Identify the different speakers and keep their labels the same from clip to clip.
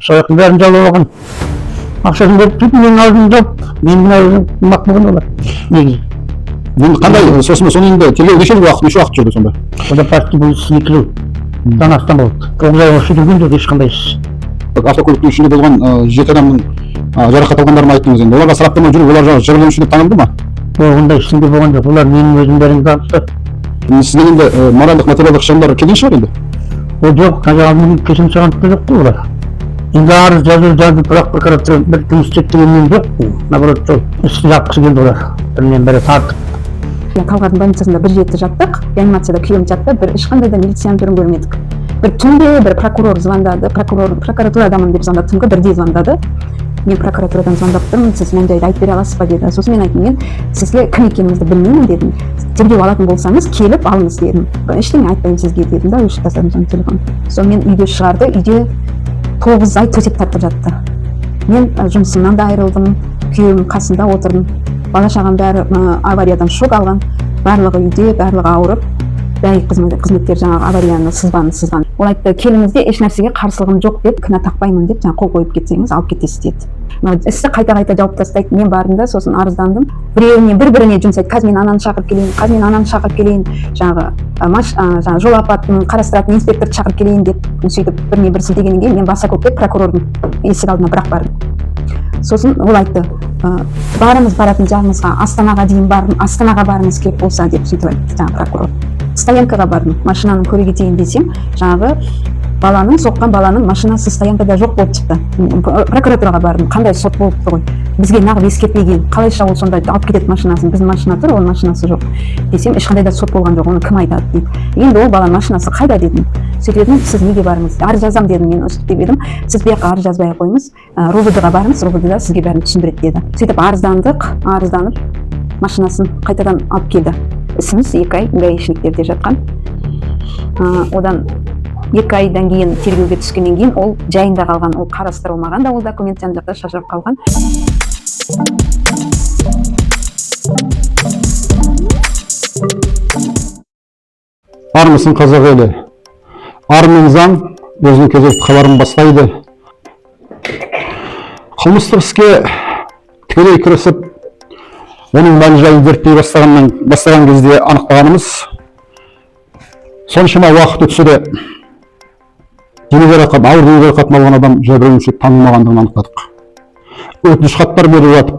Speaker 1: сояқтың бәрін жалап алған. Ақшасын беріп тұрып, менің алдым жауып, менің алдым мақпаған олар. Негізі.
Speaker 2: Енді қандай, сосын енді тергеу неше уақыт жүрді сонда?
Speaker 1: Ода почти бұл 2 жыл. Астам болды. 9 айға жүрген жоқ ешқандай іс.
Speaker 2: Автокөліктің ішінде болған 7 адамның жарақат алғандарын айттыңыз енді. Оларға сараптама жүріп, олар жаңағы жүргізуші деп танылды ма?
Speaker 1: Ондай ішінде болған жоқ. Олар менің өзім бәрін танысты.
Speaker 2: Сізге енді моральдық материалдық шығындар келген шығар енді?
Speaker 1: Ол жоқ, қазір кешірім сұрағанда жоқ қой олар. Енді арыз жазып, бірақ прокуратура бір жұмыс істеп дегеннен жоқ. Наоборот, сол істі жапқысы келді олар. Бірінен бірі тартып.
Speaker 3: Талғардың больницасында бір жеті жаттық, реанимацияда күйеуім жатты, бір ешқандай да милицияны түрін көрмедік. Бір түнде бір прокурор звондады, прокуратурадамын деп звондады, түнгі 1-де звондады. Мен прокуратурадан звондап тұрмын, сіз мындай айтып бере аласыз ба деді. Сосын мен айттым, мен сізге кім екеніңізді білмеймін дедім. Тергеу алатын болсаңыз келіп алыңыз дедім. Ештеңе айтпаймын сізге дедім да, өшіріп тастадым жаңағы телефон. Сосын мен үйге шығарды, үйде 9 ай төсек тартып жатты. Мен жұмысымнан да айырылдым, күйеуім қасында отырдым. Бала-шағам бәрі авариядан шок алған, барлығы үйде, барлығы ауырып, бәрі қызметтер жаңағы аварияны сызған. Ол айтты, келіңізде еш нәрсеге қарсылығым жоқ деп, кінә тақпаймын деп, жаңағы қол қойып кетсеңіз, алып кетесіз деді. Істі қайта жауып тастайды. Мен бардым да, сосын арыздандым. Біреуіне бір-біріне жұмсайды. Қазір мен ананы шақырып келейін, жаңағы жол апатын қарастыратын инспекторды шақырып келейін деп, сөйтіп біріне бір сілтегеннен кейін мен баса көктеп прокурордың есік алдына бірақ бардым. Сосын ол айтты, баратын жағымызға Астанаға дейін бардым, Астанаға барыңыз керек болса деп сөйтіп айтты жаңағы прокурор. Стоянкаға бардым, машинаны көре кетейін десем, жаңағы соққан баланың машинасы стоянкада жоқ болып шықты. Прокуратураға бардым, қандай сот болыпты ғой. Бізге нағып ескертпеген, қалайша ол сонда алып кетеді машинасын, біздің машина тұр, оның машинасы жоқ. Десем, ешқандай да сот болған жоқ, оны кім айтады дейді. Енді ол баланың машинасы қайда дедім. Сөйтіп едім, сіз неге барыңыз? Арыз жазам дедім, мен өстіп деп едім. Сіз бұл жаққа арыз жазбай ақ қойыңыз, РУВД-ға барыңыз, РУВД-да сізге бәрін түсіндіреді деді. Сөйтіп арызданып, машинасын қайтадан алып келді. Ісіміз 2 ай гаишниктерде жатқан. Одан 2 айдан кейін тергеуге түскеннен кейін ол жайында қалған, ол қарастырылмаған да, ол документ жан жақта шашырап қалған.
Speaker 2: Армысың қазақ елі. Ар мен заң өзінің кезекті хабарын бастайды. Қылмыстық іске тікелей кірісіп, оның мән-жайын зерттей бастаған кезде анықтағанымыз, соншама уақыт өтсе де ауыр дене жарақатын алған адам жәбірленуші танылмағандығын анықтадық. Өтініш хаттар беріп жатып,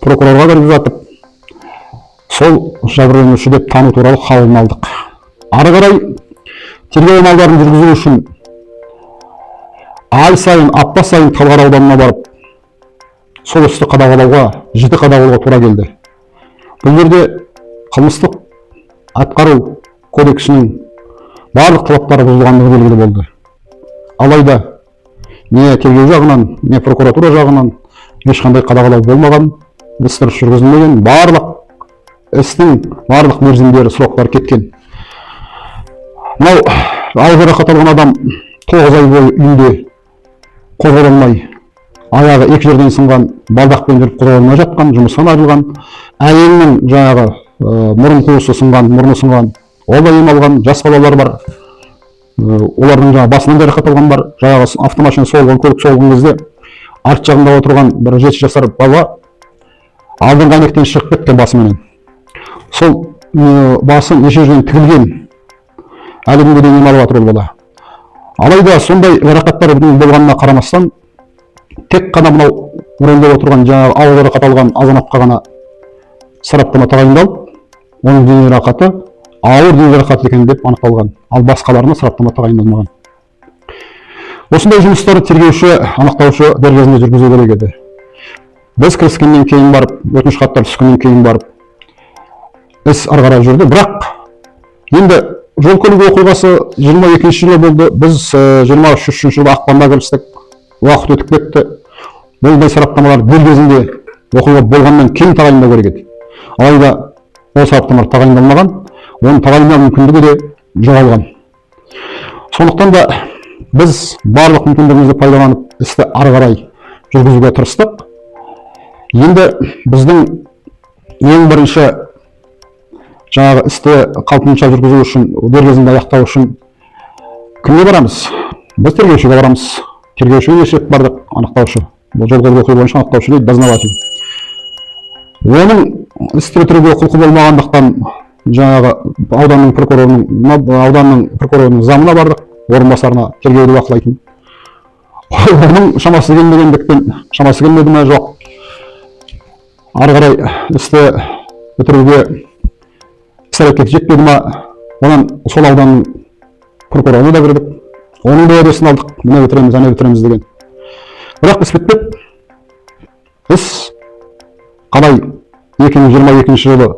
Speaker 2: прокурорға беріп жатып, сол жәбірленуші деп тану туралы қаулын алдық. Ары қарай тергеу амалдарын жүргізу үшін ай сайын, апта сайын Талғар ауданына барып, сол істі жіті қадағалауға тура келді. Бұл жерде қылмыстық атқару кодексінің барлық талаптары бұзылғандығы белгілі болды. Алайда не тергеу жағынан, не прокуратура жағынан ешқандай қадағалау болмаған, іс дұрыс жүргізілмеген, барлық істің барлық мерзімдері, сроктары кеткен. Мынау ауыр жарақат алған адам 9 ай бойы үйінде қозғала алмай, аяғы 2 жерден сынған, балдақпен жүріп қозғала алмай жатқан, жұмыстан айырылған, әйелінің жаңағы мұрын қуысы сынған, мұрны сынған, ол да ем алған, жас балалар бар, олардың жаңағы басынан жарақат алған бар, жаңағы автомашина соғылған, көлік соғылған кезде арт жағында отырған бір 7 жасар бала алдыңғы әйнектен шығып кеткен басыменен. Сол басы неше жерден тігілген, әлі күнге дейін ем алып жатыр ол бала. Алайда сондай жарақаттар болғанына қарамастан, тек қана мынау мұрындап отырған жаңағы ауыр жарақат алған азаматқа ғана сараптама тағайындалып, оның дене жарақаты ауыр дене жарақаты екен деп анықталған, ал басқаларына сараптама тағайындалмаған. Осындай жұмыстарды тергеуші, анықтаушы дер кезінде жүргізу керек еді. Біз кіріскеннен кейін барып, өтініш хаттар түскеннен кейін барып, іс ары қарай жүрді. Бірақ енді жол көлік оқиғасы 22 жылы болды, біз 23 жылы ақпанда кірістік, уақыт өтіп кетті. Бұндай сараптамалар дер кезінде оқиға болғаннан кейін тағайындау керек еді. Алайда ол сараптамалар тағайындалмаған, оның тағайындау мүмкіндігі де жоғалған. Сондықтан да біз барлық мүмкіндігімізді пайдаланып істі ары қарай жүргізуге тырыстық. Енді біздің ең бірінші жаңағы істі қалпынша жүргізу үшін, дер кезінде аяқтау үшін кімге барамыз? Біз тергеушіге барамыз. тергеушіге еш рет бардық, анықтаушы. Бұл жол көлік оқиға бойынша анықтаушы дейді, дознаватель. Оның істі бітіруге құлқы болмағандықтан жаңағы ауданның прокурорының замына бардық, орынбасарына, тергеуді бақылайтын. Оның шамасы келмегендіктен, шамасы келмеді ме жоқ, ары қарай істі бітіруге іс-әрекет жетпеді ме, онан сол ауданның прокурорына да кірдік, оның да уәдесін алдық, міне бітіреміз, ана бітіреміз деген. Бірақ іс бітпеді. Іс қалай 2022 жылы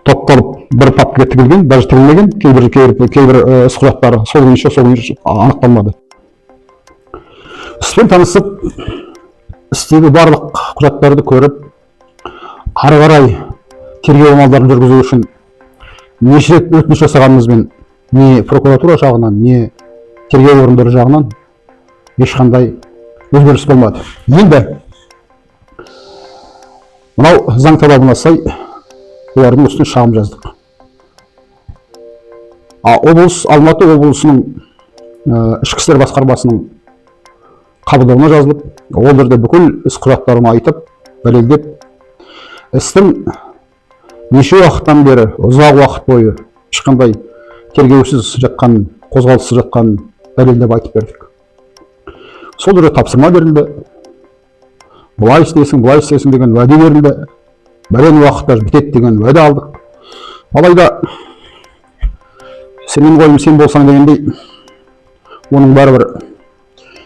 Speaker 2: топталып бір папкаға тігілген, даже тігілмеген, кейбір іс құжаттары сол күйінше анықталмады. Іспен танысып, істегі барлық құжаттарды көріп, ары қарай тергеу амалдарын жүргізу үшін неше рет өтініш жасағанымызбен, не прокуратура жағынан, не тергеу орындары жағынан ешқандай өзгеріс болмады. Енді мынау заң талабына сай олардың үстіне шағым жаздық. Алматы облысының ішкі істер басқармасының қабылдауына жазылып, ол жерде бүкіл іс құжаттарын айтып, дәлелдеп, істің неше уақыттан бері, ұзақ уақыт бойы ешқандай тергеусіз жатқанын, қозғалыссыз жатқанын дәлелдеп айтып бердік. Сол жерде тапсырма берілді, бұлай істейсің деген уәде берілді, бәлен уақытта бітеді деген уәде алдық. Алайда сенен қойым сен болсаң дегендей, оның бәрібір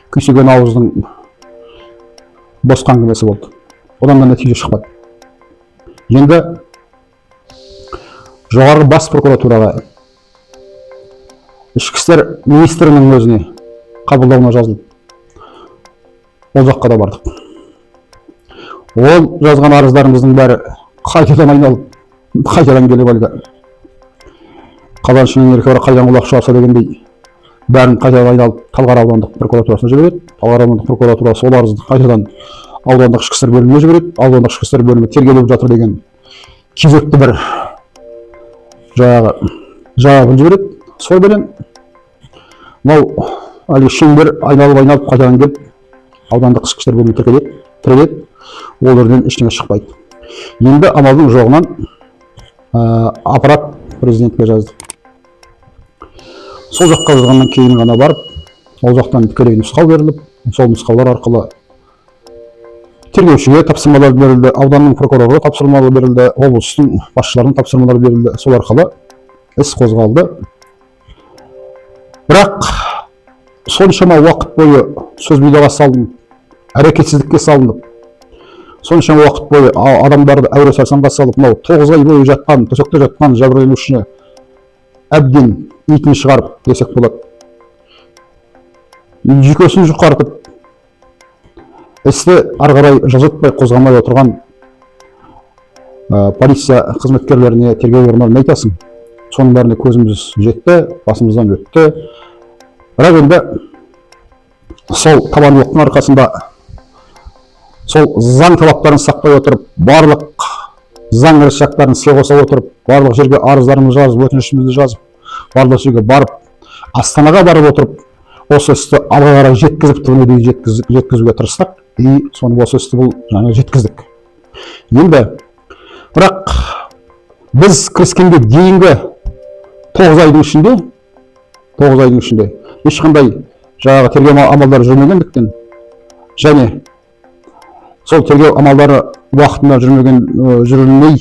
Speaker 2: күйсеген ауыздың босқа әңгімесі болды. Одан да нәтиже шықпады. Енді жоғарғы бас прокуратураға, ішкі істер министрінің өзіне қабылдауына жазылып, ол жаққа да бардық. Ол жазған арыздарымыздың бәрі қайтадан айналып, қайтадан келіп әлгі қазан шенеунік қайдан құлақ шығарса дегендей бәрін қайтадан айналып Талғар аудандық прокуратурасына жібереді. Талғар аудандық прокуратурасы ол арызды қайтадан аудандық ішкі істер бөліміне жібереді. Аудандық ішкі істер бөлімі тергеліп жатыр деген кезекті бір жауабын жібереді. Сол белен мынау әлгі шеңбер айналып қайтадан келіп аудандық ішкі істер бөліміне тіреледі. Ол жерден ештеңе шықпайды. Енді амалдың жоғынан аппарат президентке жаздық. Сол жаққа жазғаннан кейін ғана барып, ол жақтан тікелей нұсқау беріліп, сол нұсқаулар арқылы тергеушіге тапсырмалар берілді, ауданның прокуроры тапсырмалар берілді, облыстың басшыларының тапсырмалар берілді. Сол арқылы іс қозғалды. Бірақ соншама уақыт бойы сөз бұйдаға салынып, әрекетсіздікке салынып, соншама уақыт бойы адамдарды әуре сарсаңға салып, мынау 9 ай бойы жатқан, төсекте жатқан жәбірленушіні әбден итін шығарып десек болады. Жүйкесін жұқартып, істі ары қарай жылжытпай қозғамай отырған полиция қызметкерлеріне, тергеу орындарына айтасың. Соның бәріне көзіміз жетті, басымыздан өтті. Бірақ енді сол табандылықтың арқасында, сол заң талаптарын сақтай отырып, барлық заң жақтарын іске қоса отырып, барлық жерге арыздарымызды жазып, өтінішімізді жазып, барлық жерге барып, Астанаға барып отырып, осы істі алға қарай жеткізіп, түбіне дейін жеткізуге тырыстық, и соны осы істі бұл жаңа жеткіздік. Енді бірақ біз кіріскенге дейінгі 9 айдың ішінде ешқандай жаңағы тергеу амалдары жүрмегендіктен, және сол тергеу амалдары уақытында жүрілмей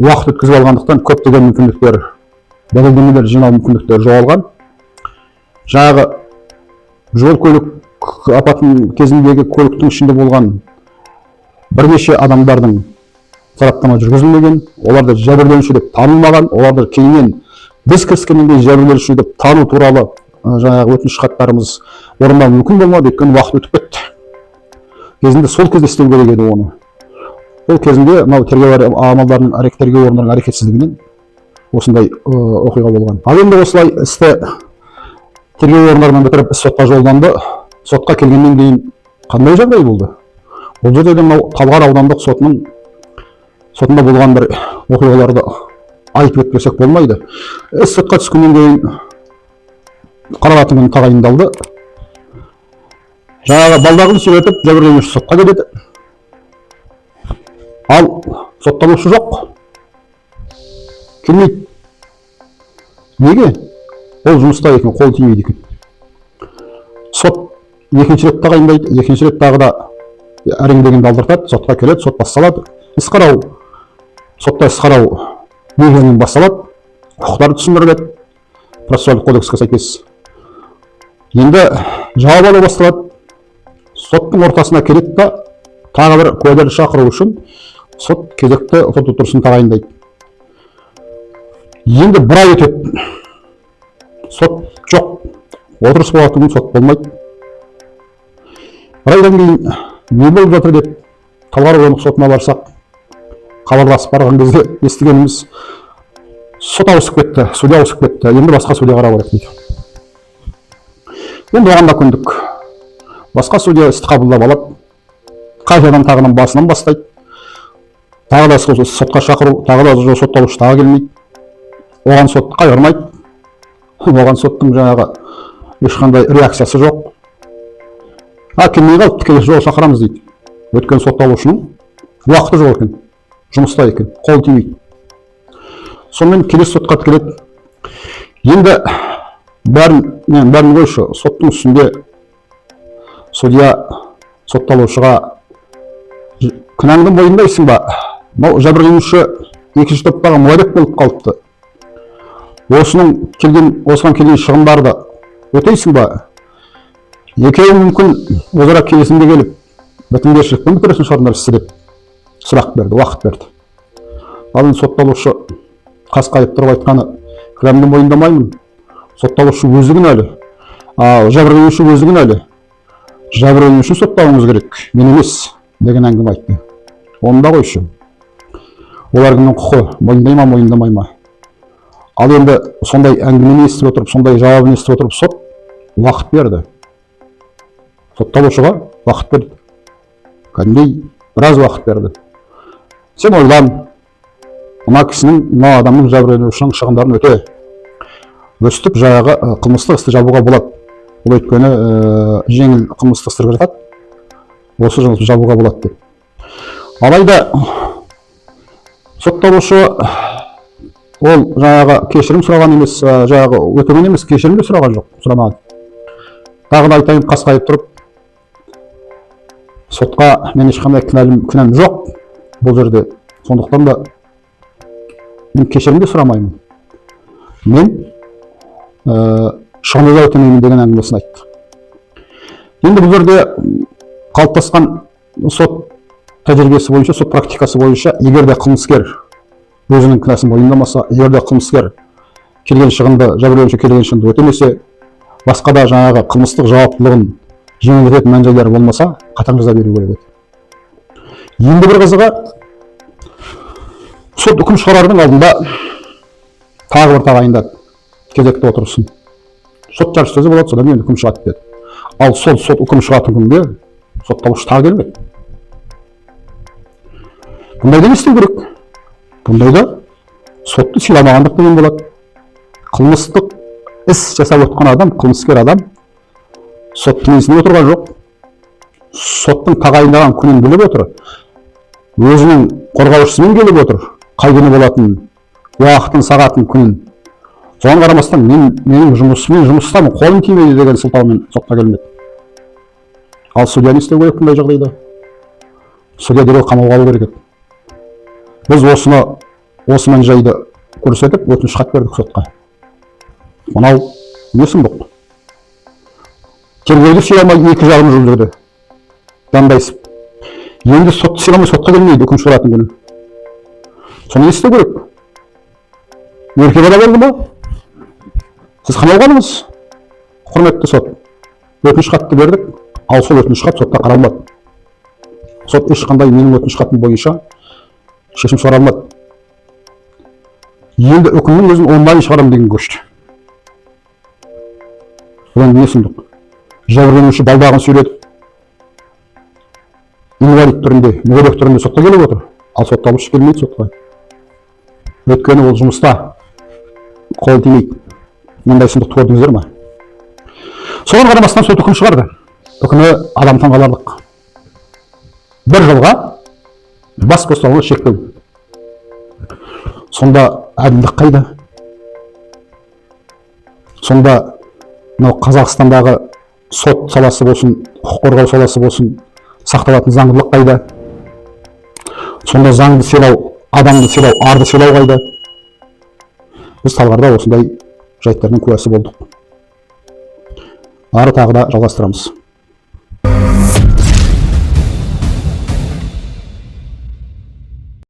Speaker 2: уақыт өткізіп алғандықтан көптеген мүмкіндіктер, дәлелдемелер жинау мүмкіндіктері жоғалған. Жаңағы жол көлік апатының кезіндегі көліктің ішінде болған бірнеше адамдардың сараптама жүргізілмеген, оларды жәбірленуші деп танылмаған, оларды кейіннен біз кіріскеннен кейін жәбірленуші деп тану туралы жаңағы өтініш хаттарымыз орындау мүмкін болмады, өйткені уақыт өтіп кетті. Кезінде сол кезде істеу керек еді оны. Ол кезінде мынау тергеу амалдарының, тергеу орындарының әрекетсіздігінен осындай оқиға болған. Ал енді осылай істі тергеу орындарынан бітіріп іс сотқа жолданды. Сотқа келгеннен кейін қандай жағдай болды? Ол жерде де мынау Талғар аудандық сотында болған бір оқиғаларды айтып өтпесек болмайды. Іс сотқа түскеннен кейін қаралатын күн тағайындалды. жаңағы балдағын сүйретіп жәбірленуші сотқа келеді. Ал сотталушы жоқ. Келмейді. Неге? Ол жұмыста екен, қол тимейді екен. Сот екінші рет тағайындайды, екінші рет тағы да әрең дегенді алдыртады, сотқа келеді, сот басталады. Іс қарау, сотта іс қарау негізінен басталады, құқықтары түсіндіріледі, процессуалдық кодекске сәйкес. Енді жауап алу басталады. Соттың ортасына келеді да тағы бір куәгерді шақыру үшін сот кезекті сот отырысын тағайындайды. Енді бір ай өтеді. Сот жоқ. Отырыс болатын сот болмайды. Бір айдан кейін не болып жатыр деп Талғар аудандық сотына барсақ, хабарласып барған кезде естігеніміз сот ауысып кетті, судья ауысып кетті, енді басқа судья қарау керек дейді. Енді оған да көндік. Басқа судья істі қабылдап алады, қайтадан тағынан басынан бастайды. Тағы да сотқа шақыру, тағы да сотталушы тағы келмейді. Оған сот қайырмайды. Оған соттың жаңағы ешқандай реакциясы жоқ. Келмей қалды, келесі жолы шақырамыз дейді. Өткен сотталушының уақыты жоқ екен, жұмыста екен, қол тимейді. Сонымен келесі сотқа келеді. Енді бәрін қойшы, соттың үстінде судья сотталушыға күнәңді мойындайсың ба? Жәбірленуші екінші топтағы мүгедек болып қалыпты. Осыған келген шығындарды өтейсің ба? Екеуі мүмкін өзара келісімге келіп, бітімгершілікпен бітіретін шығарыңдар істі деп сұрақ берді, уақыт берді. Ал енді сотталушы қасқайып тұрып айтқаны, күнәмді мойындамаймын. Сотталушы өзі кінәлі, жәбірленуші өзі кінәлі. Жәбірленуші соттауыңыз керек, мен емес деген әңгіме айтты. Оны да қойшы. Олар кімнің құқы, мойындай ма, мойындамай ма? Ал енді сондай әңгімені естіп отырып, сондай жауабын естіп отырып, сот уақыт берді. Сотталушыға уақыт берді. Кәдімгідей біраз уақыт берді. Сен ойлан, мына кісінің, мына адамның жәбірленушінің шығындарын өте. Өстіп жаңағы қылмыстық істі жабуға болады. Бұл өйткені жеңіл қылмыстық істерге жатады. Осы жұмысты жабуға болады деп. Алайда сотталушы ол жаңағы кешірім сұраған емес, жаңағы өтінген емес, кешірім де сұраған жоқ, сұрамаған. Тағы да айтайын, қасқайып тұрып, сотқа мен ешқандай күнәм жоқ бұл жерде. Сондықтан да мен кешірім де сұрамаймын. Мен шығынды да өтемеймін деген әңгімесін айтты. Енді бұл жерде қалыптасқан сот тәжірибесі бойынша, сот практикасы бойынша, егер де қылмыскер өзінің кінәсін мойындамаса, егер де қылмыскер келген шығынды, жәбірленуші келген шығынды өтемесе, басқа да жаңағы қылмыстық жауаптылығын жеңілдететін мән-жайлар болмаса, қатаң жаза беру керек еді. Енді бір қызығы, сот үкім шығарардың алдында тағы бір тағайындады, кезекті отырысын. Сот жарыссөзі болады, содан кейін үкім шығады деді. Ал сол сот үкім шығатын күнде сотталушы тағы келмеді. Бұндайда не істеу керек? Бұндайда сотты сыйламағандық деген болады. Қылмыстық іс жасап отқан адам, қылмыскер адам соттың есінде отырған жоқ. Соттың тағайындаған күнін біліп отыр. Өзінің қорғаушысымен келіп отыр. Қай күні болатынын, уақытын, сағатын, күнін. Соған қарамастан менің жұмыстамын, қолым тимейді деген сылтаумен сотқа келмеді. Ал судья не істеу керек бұндай жағдайда? Судья дереу қамауға алу керек еді. Біз осы мән-жайды көрсетіп, өтініш хат бердік сотқа. Мынау не сұмдық? Тергеуді сыйламай 2 жарым жыл жүрді. Жандайсып. Енді сотты сыйламай сотқа келмейді үкім шығаратын күні. Соны не істеу керек? Мерке бала болды ма? Сіз қамалғаныңыз? Құрметті сот. Өтініш хатты бердік, ал сол өтініш хат сотта қаралмады. Сот ешқандай менің өтініш хатым бойынша шешім шығара алмады. Енді үкімнің өзін онлайн шығарам деген көшті. Бұл не сұмдық? Жәбірленуші балдағын сөйлетіп, инвалид түрінде, мүгедек түрінде сотқа келіп отыр. Ал сотталушы келмейді сотқа. Өйткені ол жұмыста қол тимейді. Мұндай сұмдықты көрдіңіздер ме? Соған қарамастан сот үкім шығарды. үкіні адам таңғаларлық. Бір жылға бас бостандығы шектеу. Сонда әділдік қайда? Сонда мынау Қазақстандағы сот саласы болсын, құқық қорғау саласы болсын, сақталатын заңдылық қайда? Сонда заңды сыйлау, адамды сыйлау, арды сыйлау қайда? Біз Талғарда осындай жайттардың куәсі болдық. Ары тағы да жалғастырамыз.